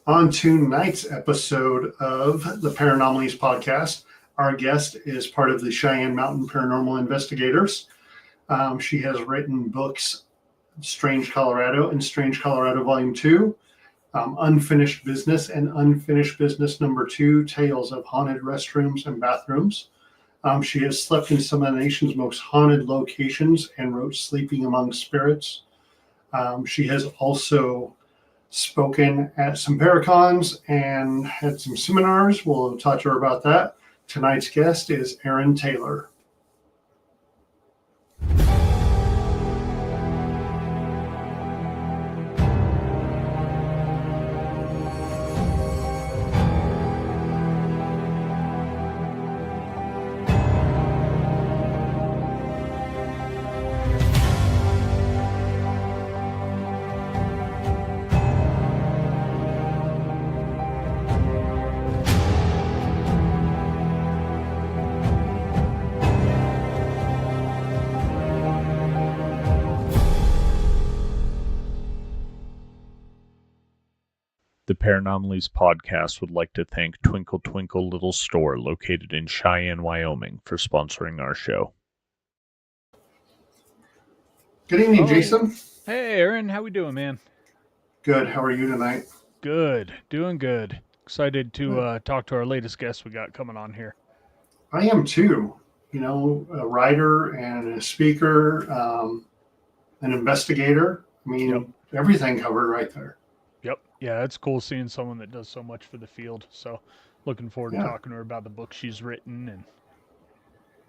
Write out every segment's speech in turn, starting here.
On tonight's episode of the Paranomalies podcast, our guest is part of the Cheyenne Mountain Paranormal Investigators. She has written books Strange Colorado and Strange Colorado Volume 2, Unfinished Business and Unfinished Business Number 2, Tales of Haunted Restrooms and Bathrooms. She has slept in some of the nation's most haunted locations and wrote Sleeping Among Spirits. She has also spoken at some Paracons and had some seminars. We'll talk to her about that. Tonight's guest is Erin Taylor. The Paranomalies podcast would like to thank Twinkle Twinkle Little Store located in Cheyenne, Wyoming for sponsoring our show. Good evening, Jason. Hey, Erin. How we doing, man? Good. How are you tonight? Good. Doing good. Excited to talk to our latest guest we got coming on here. I am too. You know, a writer and a speaker, an investigator. I mean, Everything covered right there. Yep. Yeah, it's cool seeing someone that does so much for the field. So looking forward to talking to her about the book she's written and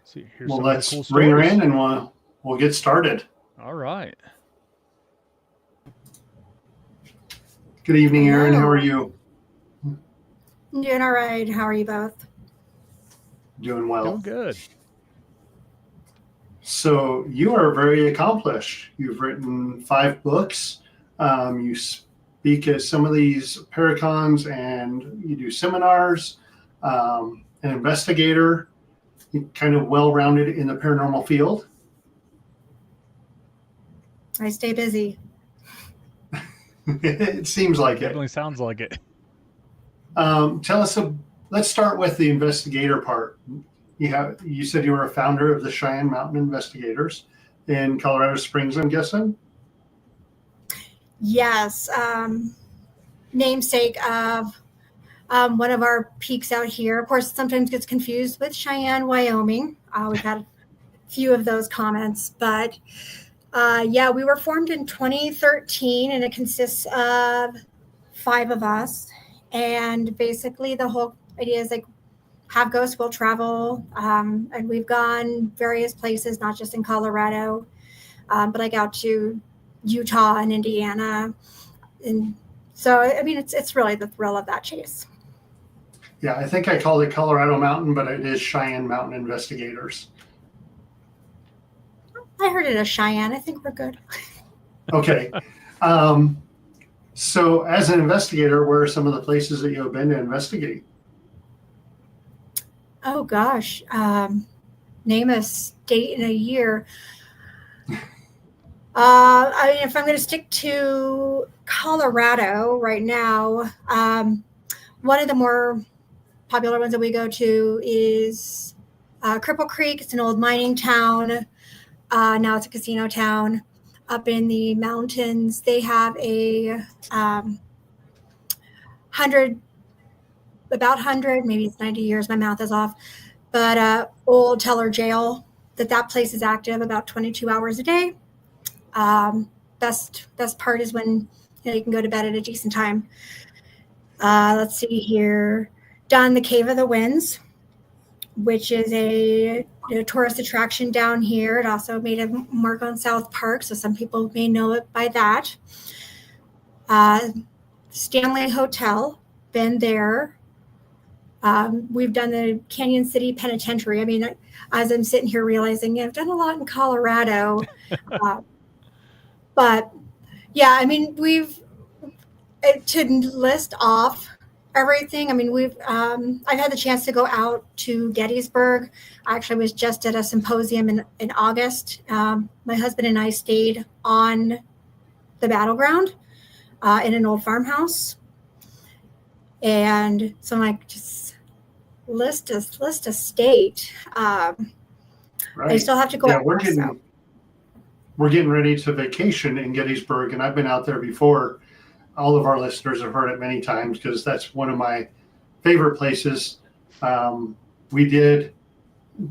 see. Here's some let's cool bring her stories. in and we'll get started. All right. Good evening, Erin. How are you? I'm doing all right. How are you both? Doing well. Doing good. So you are very accomplished. You've written 5 books. You speak at some of these Paracons and you do seminars, an investigator, kind of well-rounded in the paranormal field. I stay busy. It seems like it. Definitely sounds like it. Tell us, let's start with the investigator part. You said you were a founder of the Cheyenne Mountain Investigators in Colorado Springs, I'm guessing? Yes. Namesake of one of our peaks out here. Of course, sometimes gets confused with Cheyenne, Wyoming. We've had a few of those comments, but we were formed in 2013 and it consists of 5 of us. And basically the whole idea is like have ghosts, we'll travel. And we've gone various places, not just in Colorado, but like out to Utah and Indiana. And so, I mean, it's really the thrill of that chase. Yeah, I think I called it Colorado Mountain, but it is Cheyenne Mountain Investigators. I heard it as Cheyenne. I think we're good. Okay. So as an investigator, where are some of the places that you have been to investigate? Oh, gosh. Name a state in a year. If I'm going to stick to Colorado right now, one of the more popular ones that we go to is Cripple Creek. It's an old mining town. Now it's a casino town up in the mountains. They have a 100, maybe it's 90 years. My math is off. But old Teller Jail, that place is active about 22 hours a day. Best part is when you can go to bed at a decent time. Let's see here. Done the Cave of the Winds, which is a tourist attraction down here. It also made a mark on South Park, so some people may know it by that. Stanley Hotel, been there. We've done the Canyon City Penitentiary. I mean, as I'm sitting here realizing, I've done a lot in Colorado. But yeah, I mean, to list off everything. I mean, I've had the chance to go out to Gettysburg. I actually was just at a symposium in August. My husband and I stayed on the battleground in an old farmhouse. And so I'm like, just list a state. I Right. still have to go Yeah, out there, so. we're getting ready to vacation in Gettysburg, and I've been out there before. All of our listeners have heard it many times because that's one of my favorite places. We did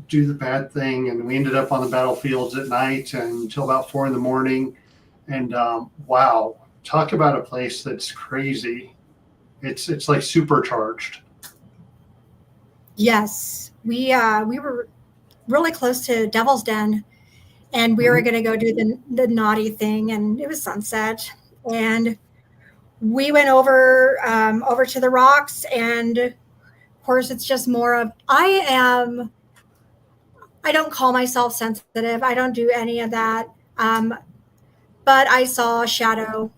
do the bad thing, and we ended up on the battlefields at night and until about 4 a.m. And wow, talk about a place that's crazy. It's like supercharged. Yes, we were really close to Devil's Den, and we were Mhm. going to go do the naughty thing, and it was sunset, and we went over to the rocks, and of course it's just more of I don't call myself sensitive. I don't do any of that. But I saw a shadow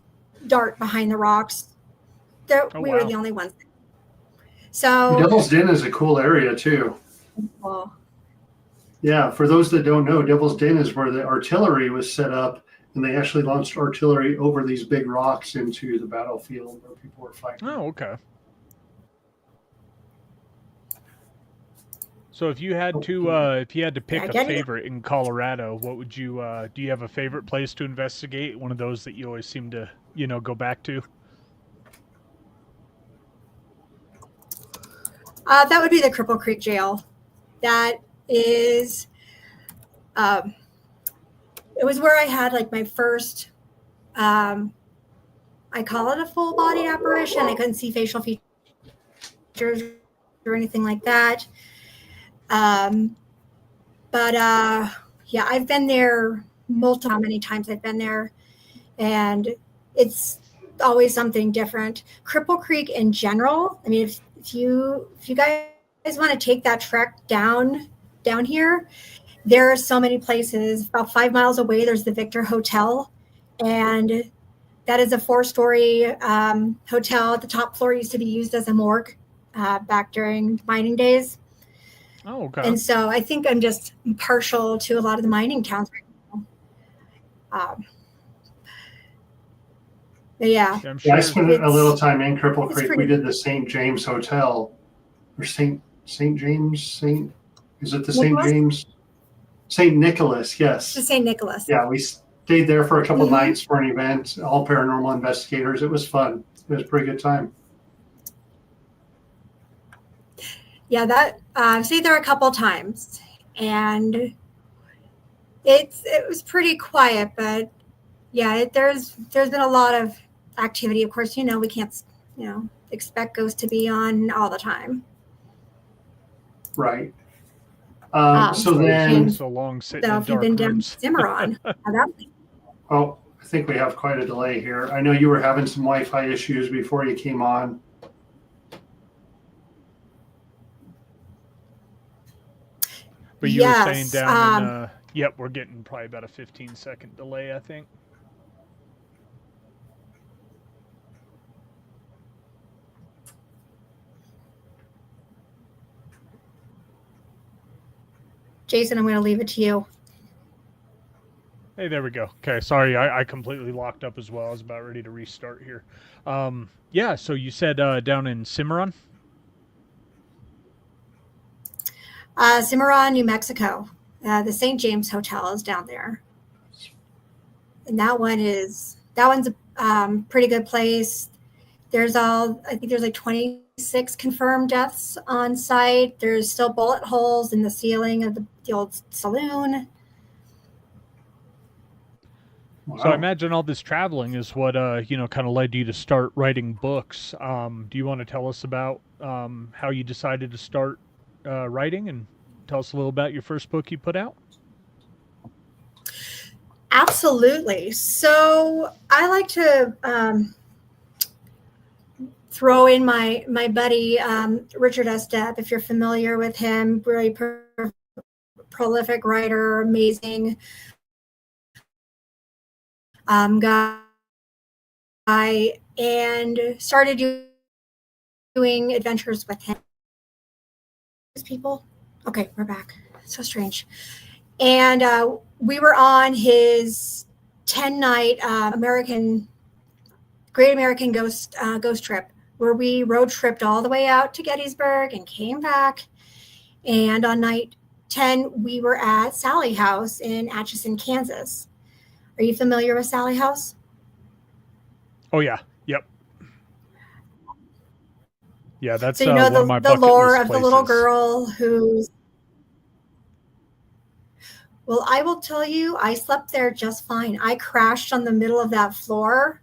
dart behind the rocks. Oh We were wow. the only ones. So, Devil's Den is a cool area too. well, Yeah, for those that don't know, Devil's Den is where the artillery was set up, and they actually launched artillery over these big rocks into the battlefield where people were fighting. Oh, okay. So if you had to yeah, pick a favorite in Colorado, what would you do you have a favorite place to investigate? One of those that you always seem to, go back to? that would be the Cripple Creek Jail. That is, it was where I had like my first, I call it a full body apparition. I couldn't see facial features or anything like that. But yeah, I've been there multiple many times. I've been there, and it's always something different. Cripple Creek in general. I mean, if you guys want to take that trek down here, there are so many places. About 5 miles away, there's the Victor Hotel, and that is a 4-story hotel. The top floor used to be used as a morgue back during mining days. Oh, okay. And so I think I'm just partial to a lot of the mining towns right now. But yeah. I'm Yeah, I sure. spent a little time in Cripple it's Creek. pretty- We did the St. James Hotel, or St. James. Is it the St. Nicholas? James? St. Nicholas, To yes. St. Nicholas. Yeah, we stayed there for a couple Mhm. nights for an event. All paranormal investigators. It was fun. It was a pretty good time. Yeah, that I've stayed there a couple times, and it was pretty quiet, but yeah, there's been a lot of activity. Of course, we can't expect ghosts to be on all the time. Right. That's So why then, it's been so long sitting So in if you've dark been down rooms. Cimarron, oh, I think we have quite a delay here. I know you were having some Wi-Fi issues before you came on. But you were saying yes, down in yep, we're getting probably about a 15-second delay, I think. Jason, I'm going to leave it to you. Hey, there we go. Okay, sorry, I completely locked up as well. I was about ready to restart here. Yeah, so you said down in Cimarron? Cimarron, New Mexico. The St. James Hotel is down there, and that one's a pretty good place. I think there's like 26 confirmed deaths on site. There's still bullet holes in the ceiling of the old saloon. Wow. So I imagine all this traveling is what kind of led you to start writing books. Do you want to tell us about how you decided to start writing, and tell us a little about your first book you put out? Absolutely. So I like to throw in my buddy Richard S. Depp, if you're familiar with him. Really prolific writer, amazing guy, and started doing adventures with him. People. Okay, we're back. So strange. And we were on his 10-night Great American Ghost trip where we road tripped all the way out to Gettysburg and came back. And on night 10, we were at Sally House in Atchison, Kansas. Are you familiar with Sally House? Oh yeah. Yep. Yeah, that's So you know one of my the bucket lore list of places. the little girl who's. Well, I will tell you, I slept there just fine. I crashed on the middle of that floor.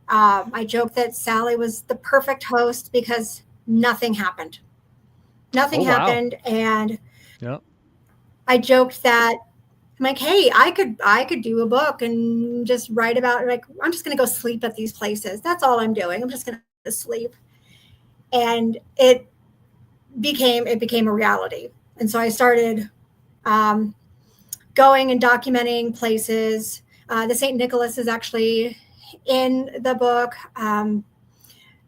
I joke that Sally was the perfect host because nothing happened. Nothing Oh, wow. happened, and Yeah. I joked that I'm like, hey, I could do a book and just write about, like, I'm just going to go sleep at these places. That's all I'm doing. I'm just going to sleep. And it became a reality. And so I started going and documenting places. The St. Nicholas is actually in the book,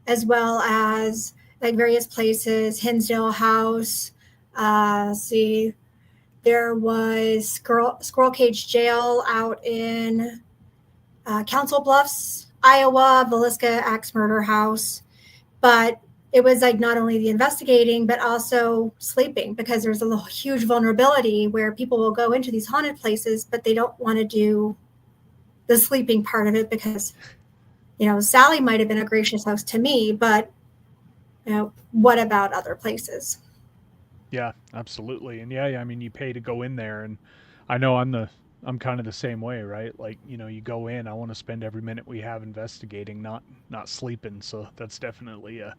as well as like various places, Hinsdale House. There was Squirrel Cage Jail out in Council Bluffs, Iowa, Villisca Axe Murder House. But it was like not only the investigating, but also sleeping, because there's a huge vulnerability where people will go into these haunted places, but they don't want to do the sleeping part of it because, Sally might have been a gracious host to me, but, what about other places? Yeah, absolutely. And yeah, I mean, you pay to go in there, and I know I'm kind of the same way, right? Like, you go in, I want to spend every minute we have investigating, not sleeping. So that's definitely a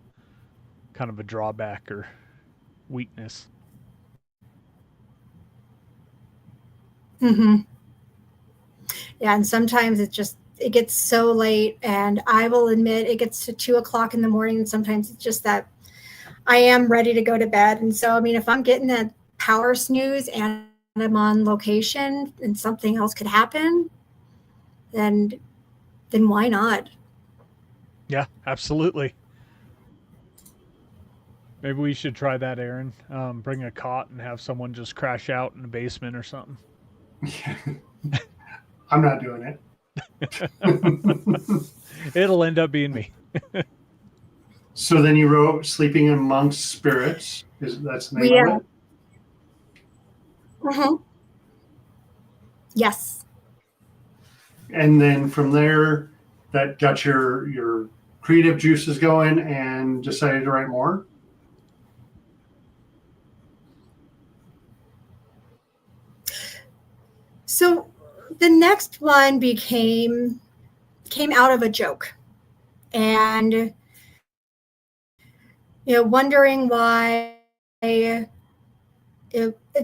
kind of a drawback or weakness. Mm-hmm. Yeah, and sometimes it gets so late, and I will admit it gets to 2:00 in the morning, and sometimes it's just that I am ready to go to bed. And so, I mean, if I'm getting that power snooze and I'm on location and something else could happen, then why not? Yeah, absolutely. Maybe we should try that, Erin. Bring a cot and have someone just crash out in the basement or something. I'm not doing it. It'll end up being me. So then you wrote Sleeping Amongst Spirits. That's the name We of it? Mhm. Yes. And then from there, that got your creative juices going and decided to write more? So the next one came out of a joke, and wondering why it's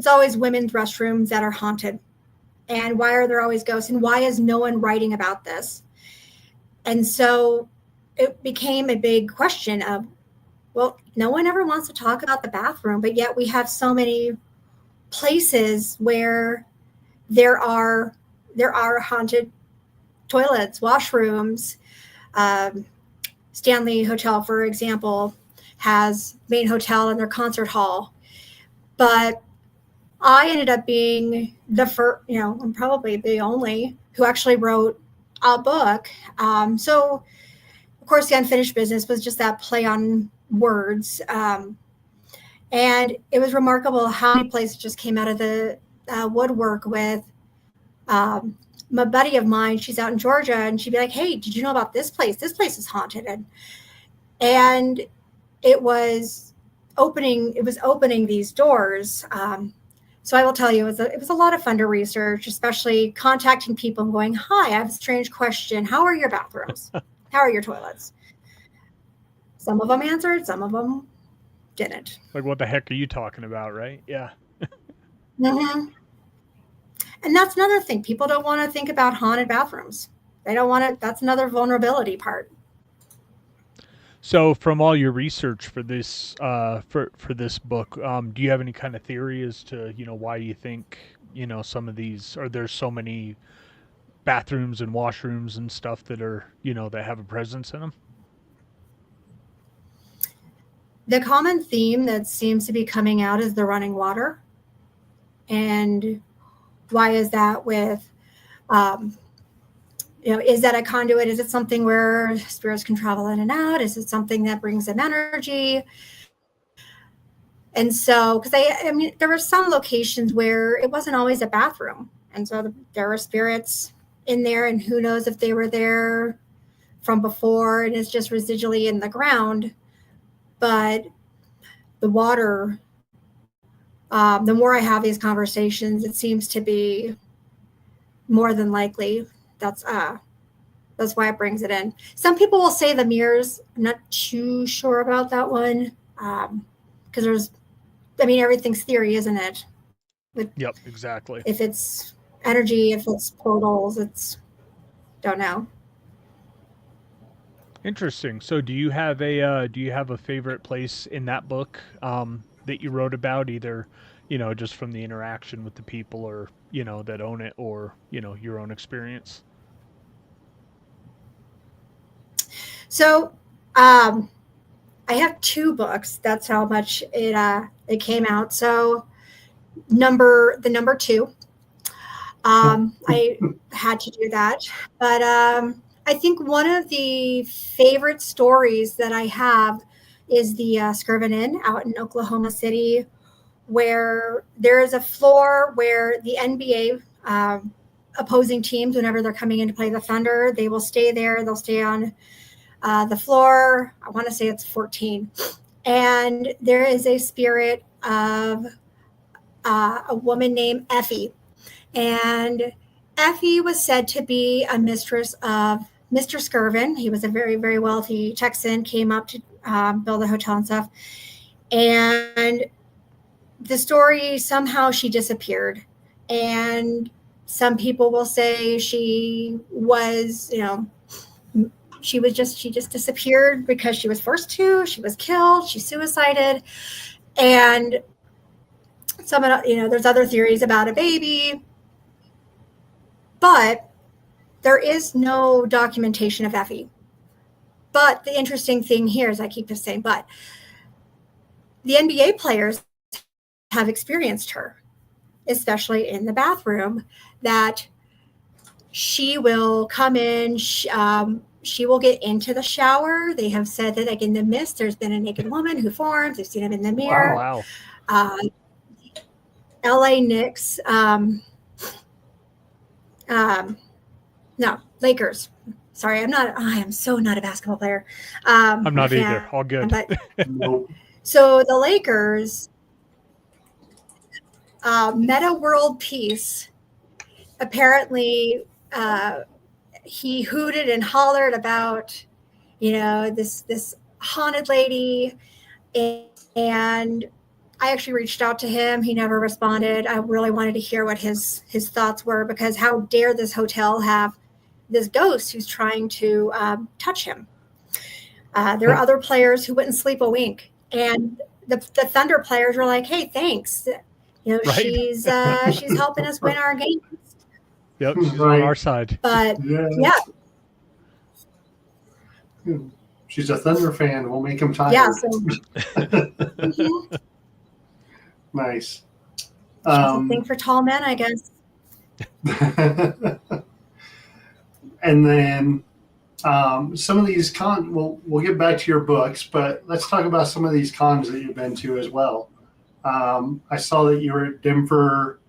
always women's restrooms that are haunted, and why are there always ghosts, and why is no one writing about this? And so it became a big question of, well, no one ever wants to talk about the bathroom, but yet we have so many places where there are haunted toilets, washrooms. Stanley Hotel, for example, has main hotel in their concert hall. But I ended up being the first, I'm probably the only who actually wrote a book. So, of course, the unfinished business was just that play on words. And it was remarkable how many places just came out of the woodwork with my buddy of mine. She's out in Georgia, and she'd be like, hey, did you know about this place? This place is haunted. And it was opening these doors. So I will tell you, it was a lot of fun to research, especially contacting people and going, hi, I have a strange question. How are your bathrooms? How are your toilets? Some of them answered, some of them didn't. Like, what the heck are you talking about, right? Yeah. Mm-hmm. And that's another thing. People don't want to think about haunted bathrooms. They don't want to. That's another vulnerability part. So, from all your research for this for this book, do you have any kind of theory as to why you think some of these, or there's so many bathrooms and washrooms and stuff that are that have a presence in them? The common theme that seems to be coming out is the running water. And why is that? With is that a conduit? Is it something where spirits can travel in and out? Is it something that brings them energy? And so, because I mean, there were some locations where it wasn't always a bathroom. And so there were spirits in there, and who knows if they were there from before and it's just residually in the ground. But the water, the more I have these conversations, it seems to be more than likely that's why it brings it in. Some people will say the mirrors. I'm not too sure about that one, because everything's theory, isn't it? Yep, exactly. If it's energy, if it's portals, don't know. Interesting. So do you have a favorite place in that book that you wrote about, either just from the interaction with the people, or that own it, or your own experience? So I have 2 books. That's how much it came out. So number 2, I had to do that. But I think one of the favorite stories that I have is the Skirvin Inn out in Oklahoma City, where there is a floor where the NBA opposing teams, whenever they're coming in to play the Thunder, they will stay there. They'll stay on the floor. I want to say it's 14. And there is a spirit of a woman named Effie. And Effie was said to be a mistress of Mr. Skirvin. He was a very, very wealthy Texan, came up to build a hotel and stuff. And the story, somehow she disappeared. And some people will say she just disappeared because she was forced to, she was killed, she suicided. And there's other theories about a baby, but there is no documentation of Effie. But the interesting thing here is, I keep just saying, but the NBA players have experienced her, especially in the bathroom, that she will come in, she will get into the shower. They have said that, like, in the mist, there's been a naked woman who forms. They've seen him in the mirror. Wow. LA Knicks, no, Lakers. Sorry, I am so not a basketball player. I'm not either. All good. But Nope. so the Lakers, Meta World Peace, apparently he hooted and hollered about, this haunted lady, and I actually reached out to him. He never responded. I really wanted to hear what his thoughts were, because how dare this hotel have this ghost who's trying to touch him. There are other players who wouldn't sleep a wink, and the Thunder players were like, "Hey, thanks. Right. She's helping us win our games." Yep, she's on our side. But yeah. She's a Thunder fan. We'll make him tired. Yeah. So, mm-hmm. Nice. That's a thing for tall men, I guess. And then some of these we'll get back to your books, but let's talk about some of these cons that you've been to as well. I saw that you were at Denver.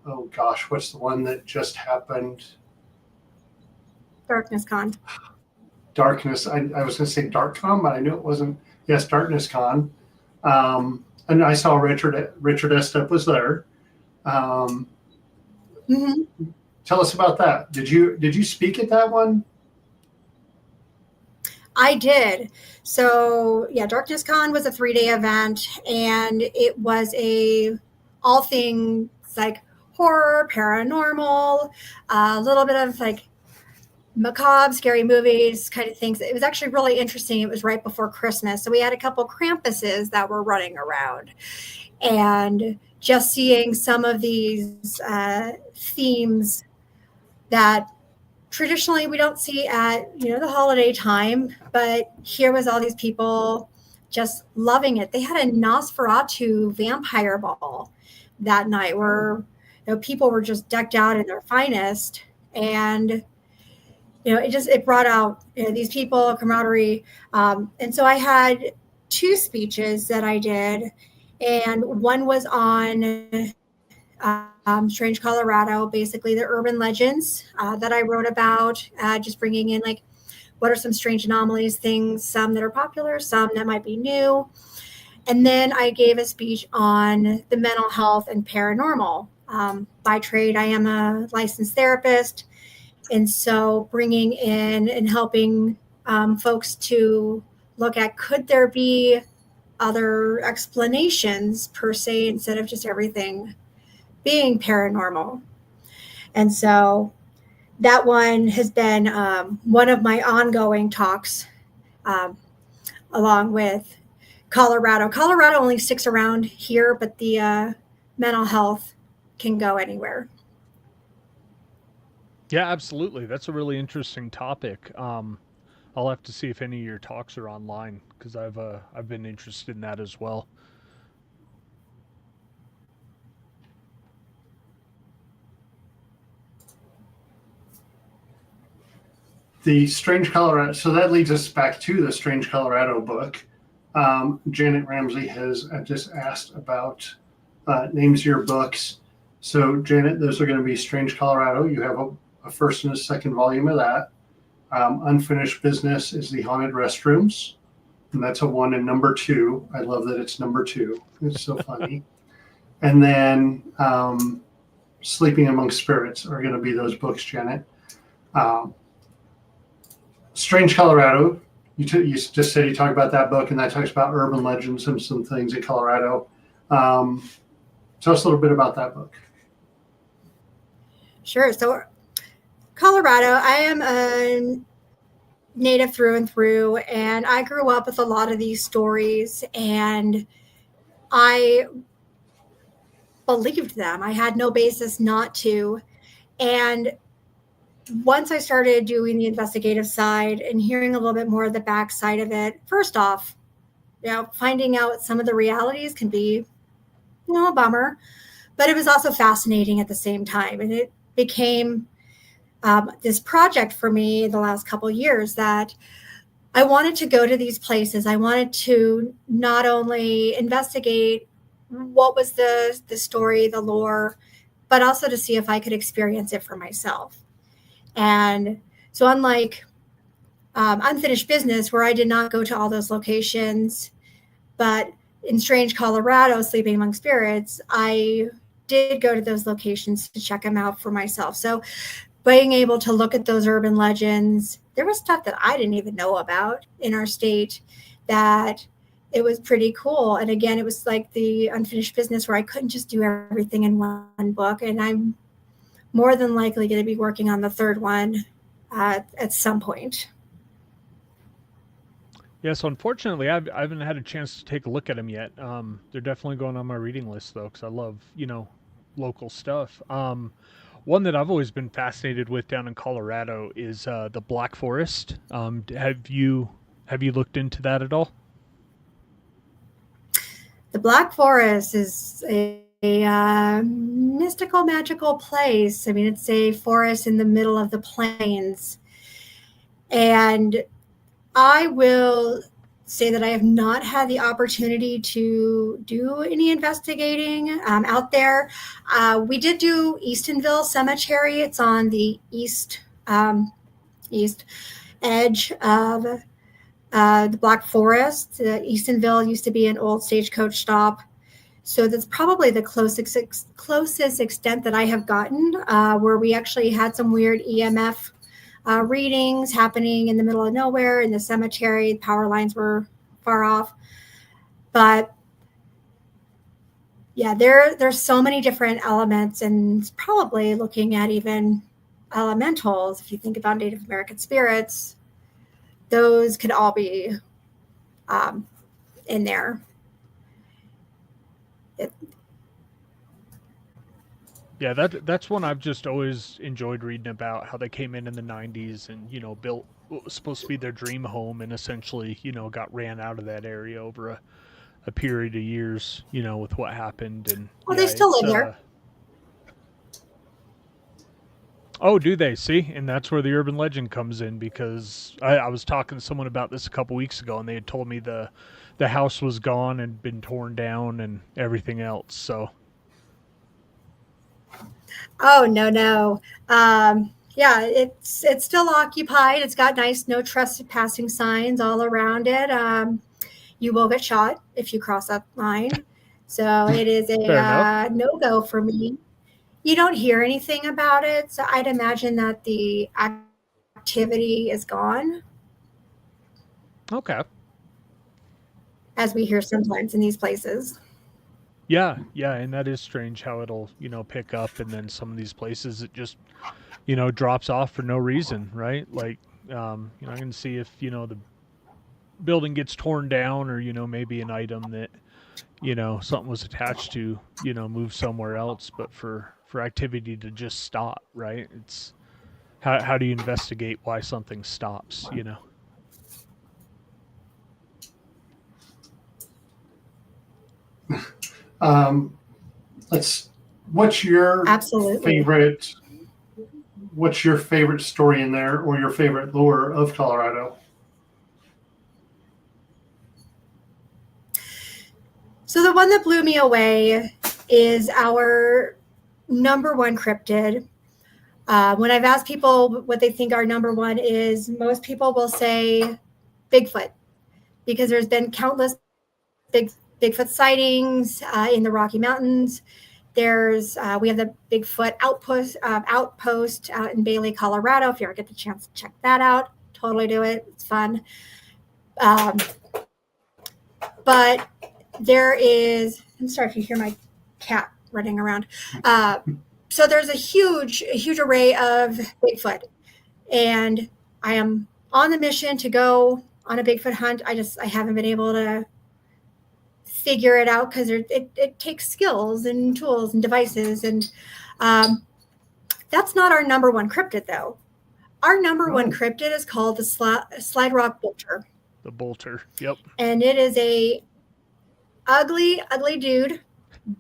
Oh gosh, what's the one that just happened? Darkness Con. Darkness. I was going to say DarkCon, but I knew it wasn't. Yes, Darkness Con. And I saw Richard Estep was there. Mm-hmm. Tell us about that. Did you speak at that one? I did. So yeah, Darkness Con was a 3-day event, and it was all things like horror, paranormal, a little bit of like macabre, scary movies kind of things. It was actually really interesting. It was right before Christmas, so we had a couple Krampuses that were running around, and just seeing some of these themes that traditionally we don't see at the holiday time, but here was all these people just loving it. They had a Nosferatu vampire ball that night where people were just decked out in their finest, and it brought out these people, camaraderie. And so I had 2 speeches that I did, and one was on Strange Colorado, basically the urban legends that I wrote about, just bringing in like what are some strange anomalies, things, some that are popular, some that might be new. And then I gave a speech on the mental health and paranormal. By trade, I am a licensed therapist. And so bringing in and helping folks to look at, could there be other explanations per se, instead of just everything being paranormal. And so that one has been one of my ongoing talks, um, along with Colorado. Colorado only sticks around here, but the mental health can go anywhere. Yeah, absolutely. That's a really interesting topic. I'll have to see if any of your talks are online because I've been interested in that as well. The Strange Colorado. So that leads us back to the Strange Colorado book. Janet Ramsey has just asked about names of your books. So Janet, those are going to be Strange Colorado. You have a first and a second volume of that. Unfinished Business is the Haunted Restrooms, and that's a 1 and number 2. I love that it's number 2. It's so funny. And then Sleeping Among Spirits are going to be those books, Janet. Strange Colorado, you just said you talk about that book, and that talks about urban legends and some things in Colorado. Tell us a little bit about that book. Sure. So Colorado, I am a native through and through, and I grew up with a lot of these stories, and I believed them. I had no basis not to. And once I started doing the investigative side and hearing a little bit more of the backside of it, first off, finding out some of the realities can be, a bummer, but it was also fascinating at the same time. And it became this project for me the last couple of years that I wanted to go to these places. I wanted to not only investigate what was the story, the lore, but also to see if I could experience it for myself. And so unlike Unfinished Business, where I did not go to all those locations, but in Strange Colorado, Sleeping Among Spirits, I did go to those locations to check them out for myself. So being able to look at those urban legends, there was stuff that I didn't even know about in our state that it was pretty cool. And again, it was like the Unfinished Business where I couldn't just do everything in one book. And I'm more than likely going to be working on the third one at some point. Yeah, so unfortunately, I haven't had a chance to take a look at them yet. They're definitely going on my reading list, though, because I love, local stuff. One that I've always been fascinated with down in Colorado is the Black Forest. Have you looked into that at all? The Black Forest is a mystical, magical place. I mean, it's a forest in the middle of the plains. And I will say that I have not had the opportunity to do any investigating out there. We did do Eastonville Cemetery. It's on the east edge of the Black Forest. Eastonville used to be an old stagecoach stop. So that's probably the closest extent that I have gotten, where we actually had some weird EMF readings happening in the middle of nowhere in the cemetery. The power lines were far off. But yeah, there's so many different elements, and probably looking at even elementals. If you think about Native American spirits, those could all be in there. Yeah, that's one I've just always enjoyed reading about, how they came in the 90s and, built what was supposed to be their dream home and essentially, got ran out of that area over a period of years, with what happened. And well, they still live there. Oh, do they? See? And that's where the urban legend comes in, because I was talking to someone about this a couple weeks ago, and they had told me the house was gone and been torn down and everything else. So, Oh no. Yeah, it's still occupied. It's got nice no trespassing signs all around it. You will get shot if you cross that line. So it is a fair enough. no go for me. You don't hear anything about it, so I'd imagine that the activity is gone, Okay. as we hear sometimes in these places. Yeah, yeah, and that is strange how it'll, pick up, and then some of these places it just, drops off for no reason, right? Like, I can see if, the building gets torn down, or, maybe an item that, something was attached to, move somewhere else, but for activity to just stop, right? It's how do you investigate why something stops? Um, let's. What's your Absolutely. favorite? What's your favorite story in there, or your favorite lore of Colorado? So the one that blew me away is our number one cryptid. When I've asked people what they think our number one is, most people will say Bigfoot, because there's been countless Bigfoot sightings in the Rocky Mountains. We have the Bigfoot outpost out in Bailey, Colorado. If you ever get the chance to check that out, totally do it. It's fun. But there is. I'm sorry if you hear my cat running around. So there's a huge array of Bigfoot, and I am on the mission to go on a Bigfoot hunt. I haven't been able to figure it out, because it takes skills and tools and devices, and that's not our number one cryptid though. Our number one cryptid is called the slide rock bolter. The bolter. Yep. And it is a ugly dude,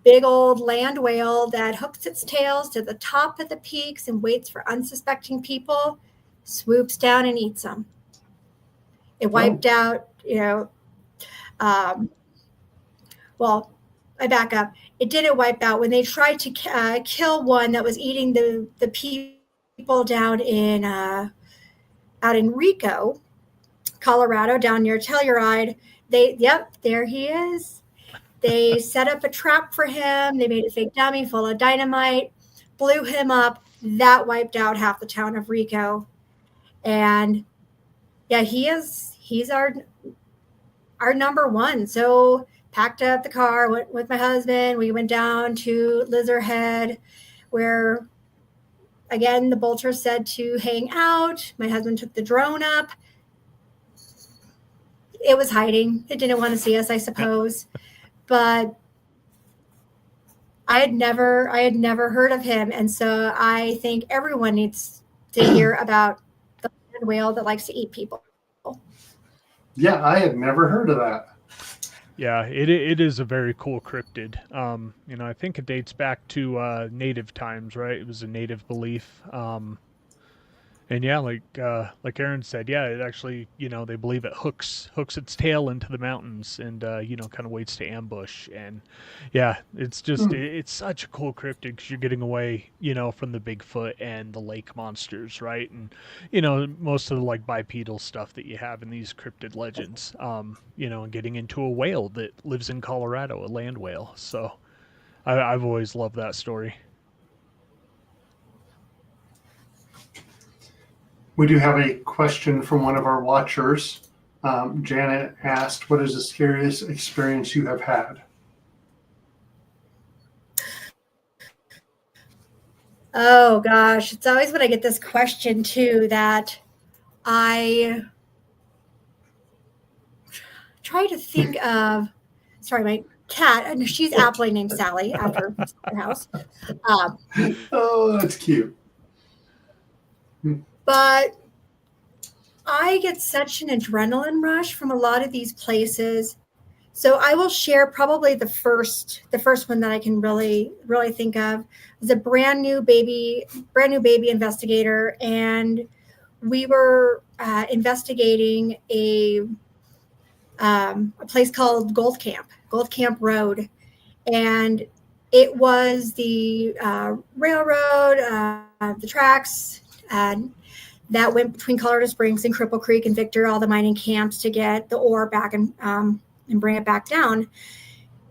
big old land whale that hooks its tails to the top of the peaks and waits for unsuspecting people, swoops down and eats them. It wiped out, well, I back up. It didn't wipe out. When they tried to kill one that was eating the people down in out in Rico, Colorado, down near Telluride, there he is. They set up a trap for him. They made a fake dummy full of dynamite, blew him up. That wiped out half the town of Rico. And yeah, he's our number one. So packed up the car, went with my husband. We went down to Lizardhead, where, again, the bolter said to hang out. My husband took the drone up. It was hiding. It didn't want to see us, I suppose. But I had never heard of him. And so I think everyone needs to hear about the land whale that likes to eat people. Yeah, I had never heard of that. Yeah, it is a very cool cryptid. I think it dates back to native times, right? It was a native belief. And yeah, like Erin said, yeah, it actually, they believe it hooks its tail into the mountains, and kind of waits to ambush. And yeah, it's just it's such a cool cryptid, because you're getting away, from the Bigfoot and the lake monsters, right? And most of the like bipedal stuff that you have in these cryptid legends. And getting into a whale that lives in Colorado, a land whale. So I've always loved that story. We do have a question from one of our watchers. Janet asked, "What is the scariest experience you have had?" Oh gosh, it's always when I get this question too that I try to think of. Sorry, my cat, and she's aptly named Sally after her house. Oh, that's cute. But I get such an adrenaline rush from a lot of these places. So I will share probably the first one that I can really think of. It was a brand new baby investigator, and we were investigating a place called Gold Camp Road, and it was the railroad, the tracks, that went between Colorado Springs and Cripple Creek and Victor, all the mining camps to get the ore back and bring it back down.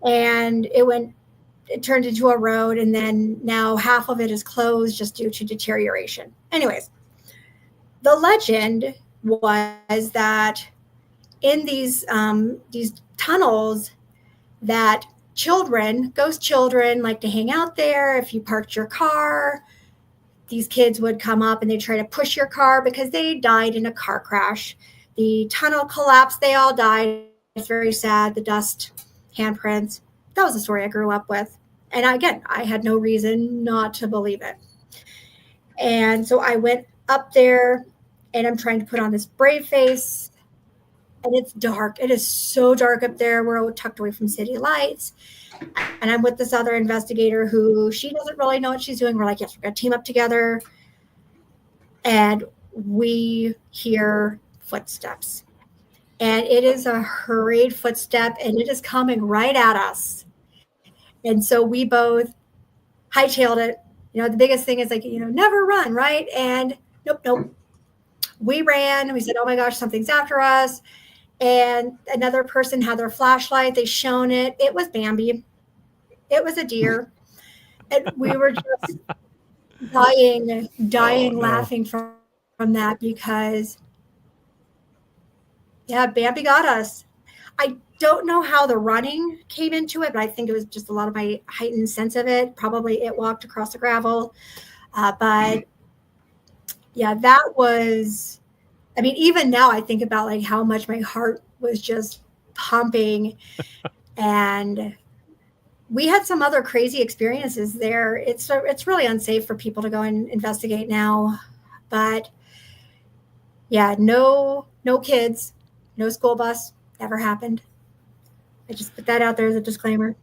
And it turned into a road, and then now half of it is closed just due to deterioration. Anyways, the legend was that in these tunnels, that ghost children like to hang out there. If you parked your car, these kids would come up and they try to push your car because they died in a car crash. The tunnel collapsed. They all died. It's very sad. The dust, handprints. That was the story I grew up with. And again, I had no reason not to believe it. And so I went up there and I'm trying to put on this brave face. And it's dark. It is so dark up there. We're tucked away from city lights. And I'm with this other investigator who she doesn't really know what she's doing. We're like, yes, we're going to team up together. And we hear footsteps. And it is a hurried footstep, and it is coming right at us. And so we both hightailed it. The biggest thing is never run, right? And nope. We ran. We said, oh my gosh, something's after us. And another person had their flashlight. They shone it. It was Bambi. It was a deer. And we were just dying, laughing from that because, yeah, Bambi got us. I don't know how the running came into it, but I think it was just a lot of my heightened sense of it. Probably it walked across the gravel. But yeah, that was, even now I think about how much my heart was just pumping. And we had some other crazy experiences there. It's really unsafe for people to go and investigate now. But yeah, no kids, no school bus, never happened. I just put that out there as a disclaimer.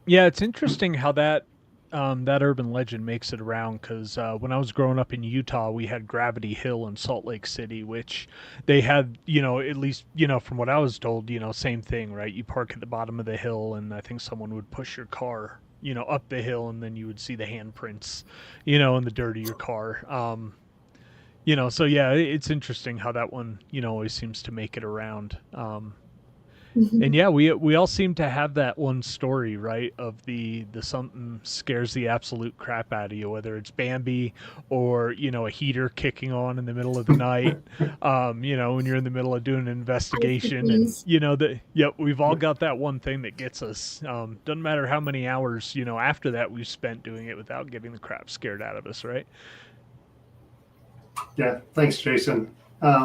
Yeah, it's interesting how that urban legend makes it around, because when I was growing up in Utah, we had Gravity Hill in Salt Lake City, which they had, at least, from what I was told, same thing, right? You park at the bottom of the hill, and I think someone would push your car, up the hill, and then you would see the handprints, in the dirt of your car. So yeah, it's interesting how that one, always seems to make it around. And yeah, we all seem to have that one story, right? Of the something scares the absolute crap out of you, whether it's Bambi or, a heater kicking on in the middle of the night, when you're in the middle of doing an investigation, and, we've all got that one thing that gets us. Doesn't matter how many hours, after that we've spent doing it without getting the crap scared out of us, right? Yeah. Thanks, Jason.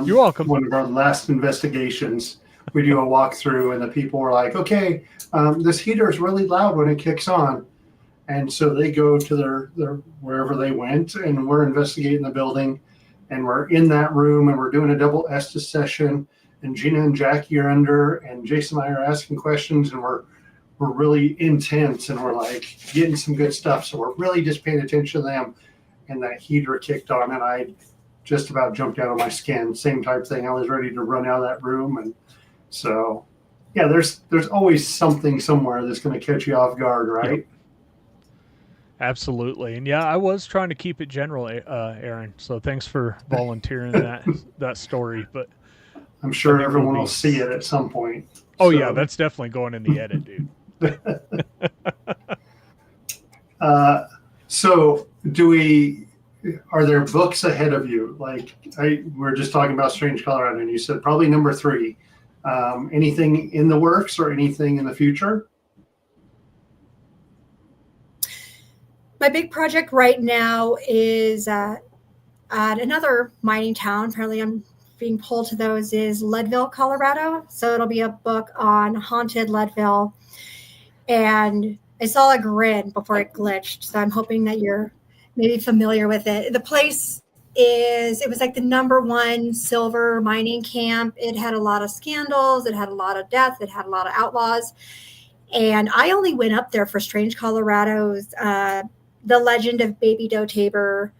You're welcome. One of our last investigations, we do a walkthrough, and the people were like, okay, this heater is really loud when it kicks on. And so they go to their wherever they went, and we're investigating the building, and we're in that room, and we're doing a double Estes session, and Gina and Jackie are under, and Jason and I are asking questions, and we're really intense, and we're like getting some good stuff. So we're really just paying attention to them. And that heater kicked on, and I just about jumped out of my skin. Same type thing. I was ready to run out of that room. And so, yeah, there's always something somewhere that's going to catch you off guard, right? Yep. Absolutely. And yeah, I was trying to keep it general, Erin. So thanks for volunteering that story. But I'm sure everyone will see it at some point. Oh, so. Yeah, that's definitely going in the edit, dude. So are there books ahead of you? We're just talking about Strange Colorado, and you said probably number 3. Anything in the works or anything in the future? My big project right now is at another mining town. Apparently I'm being pulled to those, is Leadville, Colorado. So it'll be a book on haunted Leadville. And I saw a grid before it glitched. So I'm hoping that you're maybe familiar with it. The place it was like the #1 silver mining camp. It had a lot of scandals. It had a lot of death. It had a lot of outlaws. And I only went up there for Strange Colorado's The Legend of Baby Doe Tabor.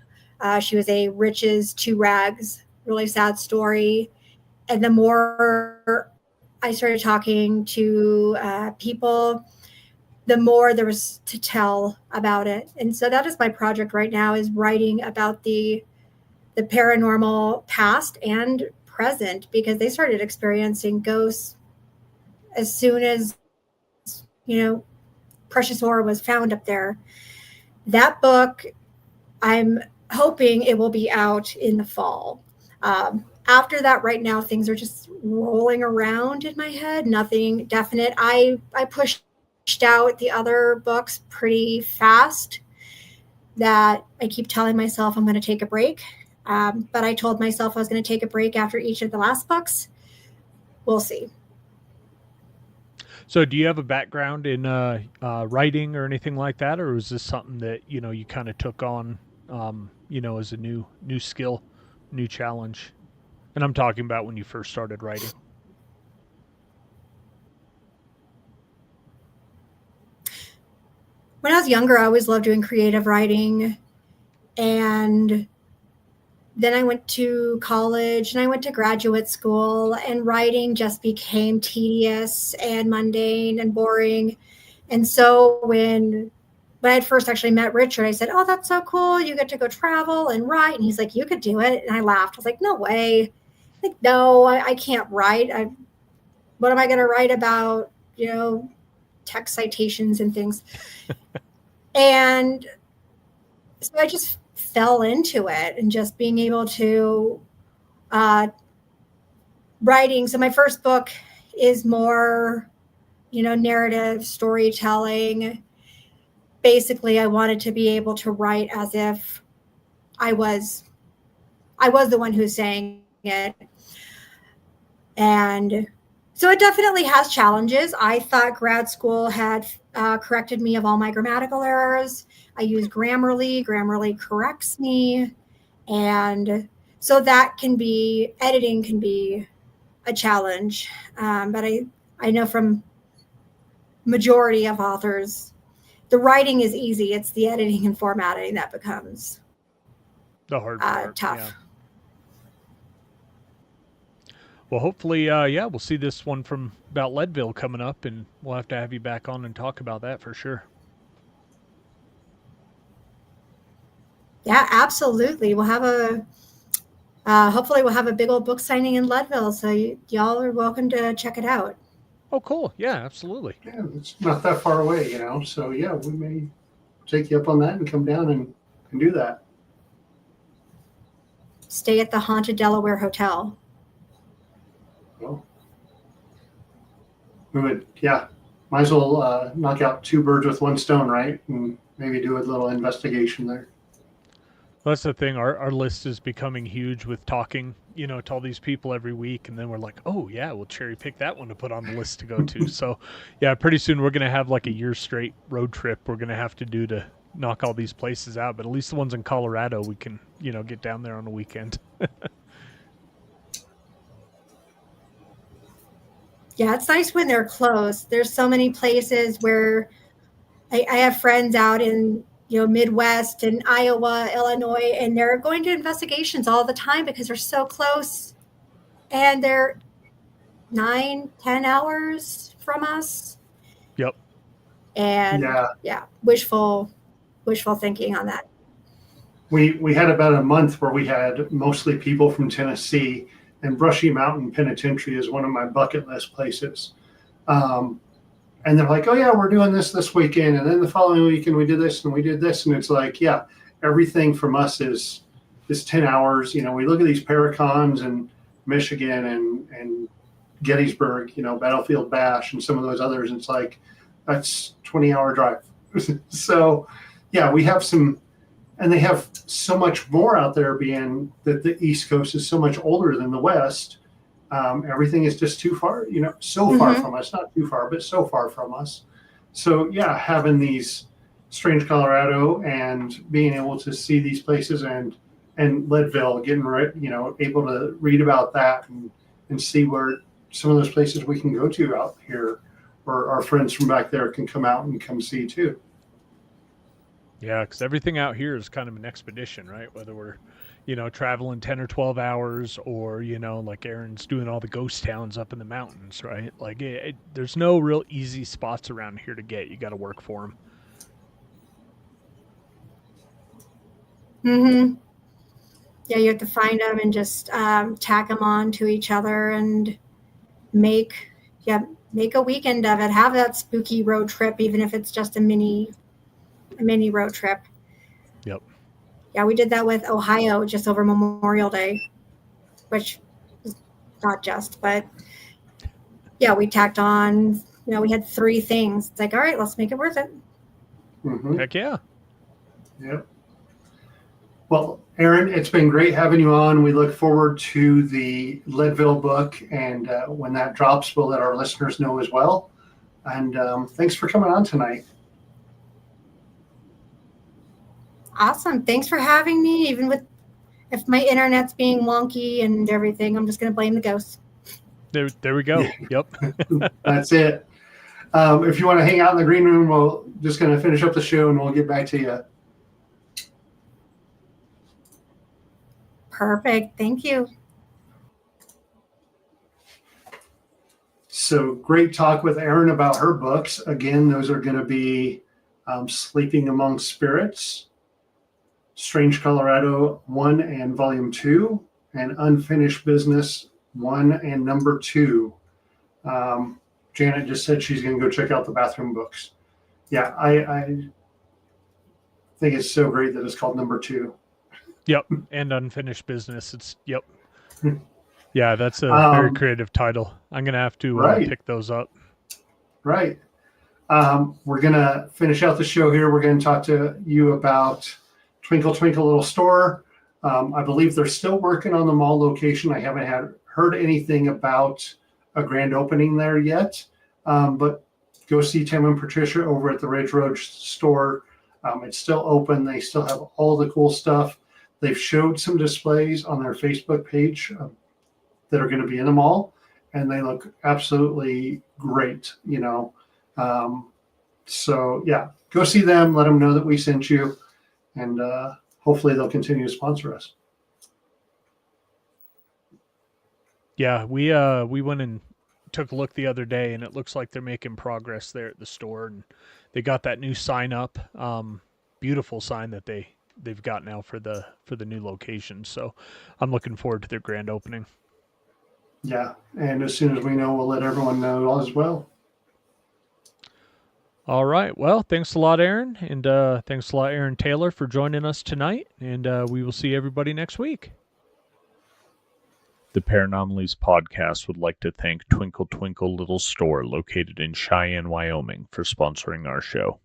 She was a riches to rags, really sad story. And the more I started talking to people, the more there was to tell about it. And so that is my project right now, is writing about the paranormal past and present, because they started experiencing ghosts as soon as, precious ore was found up there. That book, I'm hoping it will be out in the fall. After that, right now, things are just rolling around in my head, nothing definite. I pushed out the other books pretty fast, that I keep telling myself I'm going to take a break. But I told myself I was going to take a break after each of the last books. We'll see. So do you have a background in writing or anything like that? Or is this something that, you kind of took on, as a new skill, new challenge? And I'm talking about when you first started writing. When I was younger, I always loved doing creative writing. And then I went to college and I went to graduate school, and writing just became tedious and mundane and boring. And so when I had first actually met Richard, I said, "Oh, that's so cool. You get to go travel and write." And he's like, "You could do it." And I laughed. I was like, "No way." Like, no, I can't write. What am I going to write about? Text citations and things. And so I just fell into it, and just being able to writing. So my first book is more, narrative storytelling. Basically, I wanted to be able to write as if I was the one who's saying it. And so it definitely has challenges. I thought grad school had corrected me of all my grammatical errors. I use Grammarly. Grammarly corrects me. And so editing can be a challenge. But I know from majority of authors, the writing is easy. It's the editing and formatting that becomes the hard part. Tough. Yeah. Well, hopefully, we'll see this one from about Leadville coming up, and we'll have to have you back on and talk about that for sure. Yeah, absolutely. We'll have hopefully we'll have a big old book signing in Leadville, so y'all are welcome to check it out. Oh, cool. Yeah, absolutely. Yeah, it's not that far away, So yeah, we may take you up on that and come down and do that. Stay at the Haunted Delaware Hotel. Well, we would, might as well knock out 2 birds with 1 stone, right? And maybe do a little investigation there. Well, that's the thing. Our list is becoming huge with talking, to all these people every week. And then we're like, oh, yeah, we'll cherry pick that one to put on the list to go to. So, yeah, pretty soon we're going to have like a year straight road trip we're going to have to do to knock all these places out. But at least the ones in Colorado, we can, get down there on a weekend. Yeah, it's nice when they're close. There's so many places where I have friends out in Midwest and Iowa, Illinois, and they're going to investigations all the time because they're so close, and they're 9-10 hours from us. Yep. And wishful thinking on that. We had about a month where we had mostly people from Tennessee, and Brushy Mountain Penitentiary is one of my bucket list places. And they're like, "Oh yeah, we're doing this weekend, and then the following weekend we did this and we did this," and it's like, yeah, everything from us is 10 hours. We look at these Paracons and Michigan and Gettysburg, Battlefield Bash and some of those others. And it's like, that's 20-hour drive. So yeah, we have some, and they have so much more out there, being that the East Coast is so much older than the West. Everything is just too far, so far from us, not too far, but so far from us. So yeah, having these Strange Colorado and being able to see these places and and Leadville, able to read about that and see where some of those places we can go to out here, or our friends from back there can come out and come see too. Yeah, because everything out here is kind of an expedition, right? Whether we're, traveling 10 or 12 hours, or, like Erin's doing all the ghost towns up in the mountains, right? Like, there's no real easy spots around here to get. You got to work for them. Mm-hmm. Yeah, you have to find them and just tack them on to each other and make a weekend of it. Have that spooky road trip, even if it's just a mini road trip. Yep. Yeah, we did that with Ohio just over Memorial Day, which is not just, but yeah, we tacked on, we had 3 things. It's like, all right, let's make it worth it. Mm-hmm. Heck yeah. Yep. Well, Erin, it's been great having you on. We look forward to the Leadville book, and when that drops, we'll let our listeners know as well. And thanks for coming on tonight. Awesome. Thanks for having me. Even if my internet's being wonky and everything, I'm just going to blame the ghosts. There we go. Yeah. Yep. That's it. If you want to hang out in the green room, we'll just going to finish up the show and we'll get back to you. Perfect. Thank you. So great talk with Erin about her books. Again, those are going to be Sleeping Among Spirits, Strange Colorado 1 and Volume 2, and Unfinished Business 1 and number 2. Janet just said she's going to go check out the bathroom books. Yeah, I think it's so great that it's called number 2. Yep. And Unfinished Business. Yeah, that's a very creative title. I'm going to have to pick those up. Right. We're going to finish out the show here. We're going to talk to you about Twinkle Twinkle Little Store. I believe they're still working on the mall location. I haven't heard anything about a grand opening there yet. But go see Tim and Patricia over at the Ridge Road store. It's still open. They still have all the cool stuff. They've showed some displays on their Facebook page that are going to be in the mall, and they look absolutely great, So yeah, go see them. Let them know that we sent you, and hopefully they'll continue to sponsor us. Yeah, we went and took a look the other day, and it looks like they're making progress there at the store, and they got that new sign up. Beautiful sign that they've got now for the new location. So I'm looking forward to their grand opening. Yeah, and as soon as we know, we'll let everyone know as well. All right. Well, thanks a lot, Erin, and thanks a lot, Erin Taylor, for joining us tonight, and we will see everybody next week. The Paranomalies podcast would like to thank Twinkle Twinkle Little Store located in Cheyenne, Wyoming for sponsoring our show.